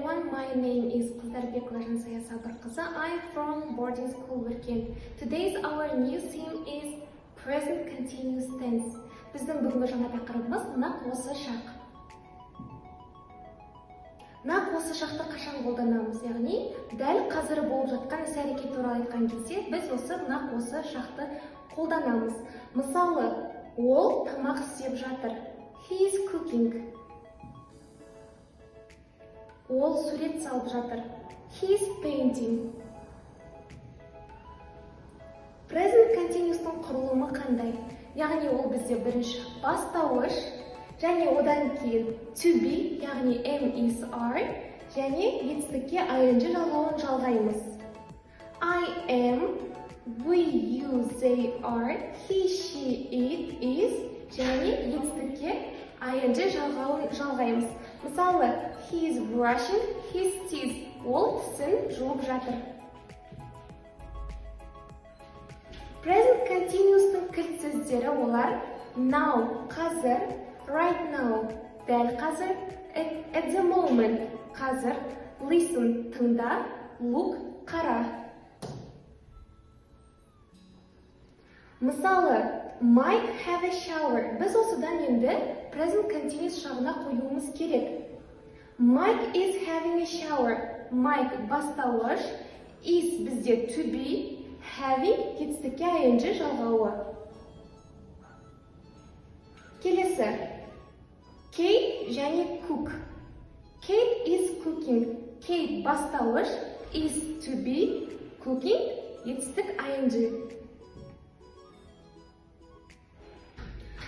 everyone, my name is Qыздarbek Жансая Сабырқызы. I'm from boarding school Өркен. Today's our new theme is present continuous tense. Біздің бүгінгі жаңа тақырыбымыз нақ осы шақ. Нақ осы шақты қашан қолданамыз, яғни дәл қазір болып жатқан іс-әрекет туралы айтқан кезде біз осы нақ осы шақты қолданамыз. Мысалы, ол тамақ істеп жатыр. He is cooking. Ол сурет салып жатыр. He is painting. Present continuous-тың құрылымы қандай? Яғни ол бізде бірінші бастауыш, және одан кейін to be, яғни am, is, are, және етістікке ing жалғауын жалғаймыз. I am, we, you, they are, he, she, it, is, және етістікке ing жалғауын жалғаймыз. Мысалы, he is brushing his teeth. Ол тісін жуып жатыр. Present continuous-тың кілт сөздері олар now, қазір, right now, дәл қазір, at the moment, қазір, listen, тыңда, look, қара. Мысалы, might have a shower. Біз осыдан енді present continuous жағына қоюымыз керек. Mike is having a shower. Mike бастауыш, is бізде to be, having етістікке ing жалғауы. Келесі, Kate және cook. Kate is cooking. Kate бастауыш, is to be, cooking етістік ing.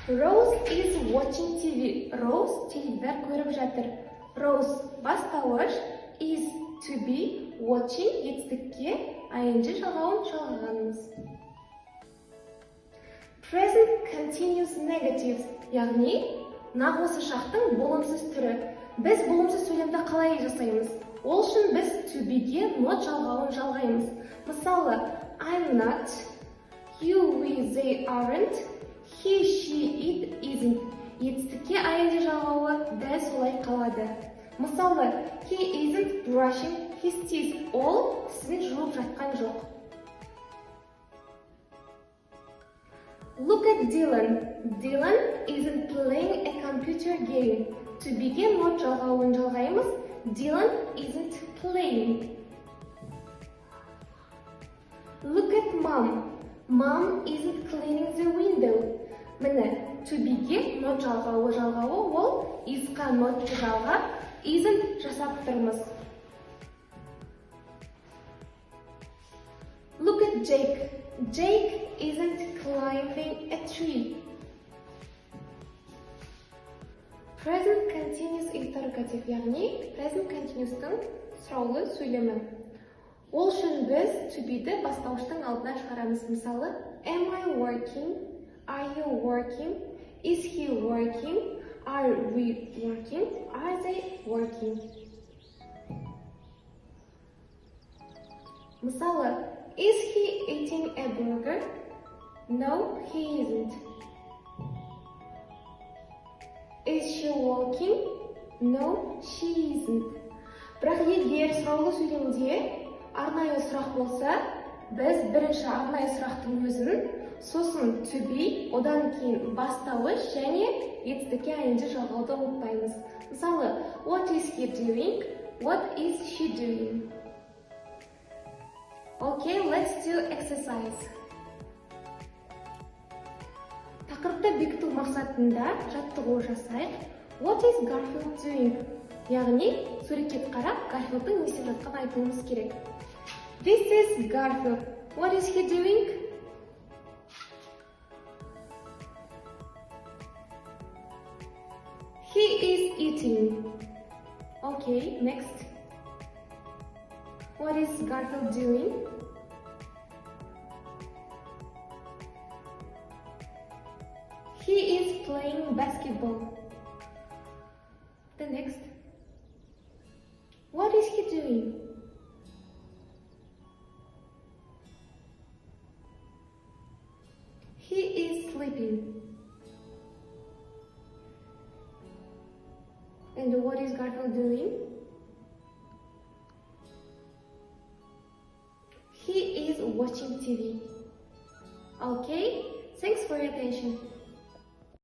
Rose is watching TV. Rose теледидар көріп жатыр. Rose бастауыш, is to be, watching етістікке ing жалғауын жалғағанымыз. Present continuous negatives, яғни нақ осы шақтың болымсыз түрі. Біз болымсыз сөйлемді қалай жасаймыз? Ол үшін біз to be-ге not жалғауын жалғаймыз. Мысалы, I'm not, you, we, they aren't, he, she, it isn't. Етістікке ing жалғауы дәл солай қалады. Мысалы, he isn't brushing his teeth. Ол тісін жуып жатқан жоқ. Look at Dylan. Dylan isn't playing a computer game. To be-ге not жалғауын жалғаймыз. Dylan isn't playing. Look at Mom. Mom isn't cleaning the window. Міне, to be-ге not жалғауы ол is-қа not жалға, isn't жасап тұрмыз. Look at Jake. Jake isn't climbing a tree. Present continuous interrogative, яғни present continuous-тың сұраулы сөйлемі. Ол үшін біз to be-ді бастауыштың алдына шығарамыз. Мысалы, am I working? Are you working? Is he working? Are we working? Are they working? Мысалы, is he eating a burger? No, he isn't. Is she walking? No, she isn't. Бірақ егер сұраулы сөйлемде арнайы сұрақ болса, біз бірінші арнайы сұрақтың өзін, сосын to be, одан кейін бастауыш және етістікке ing жалғауды ұмытпаймыз. Мысалы, what is he doing? What is she doing? Okay, let's do exercise. Тақырыпты бекіту мақсатында жаттығу жасайық. What is Garfield doing? Яғни, суретке қарап, Garfield'ың не істеп жатқанын айтуымыз керек. This is Garfield. What is he doing? He is eating. Okay, next. What is Garfield doing? He is playing basketball. The next. What is he doing? He is sleeping. And what is Garfield doing? watching TV. Okay, thanks for your attention.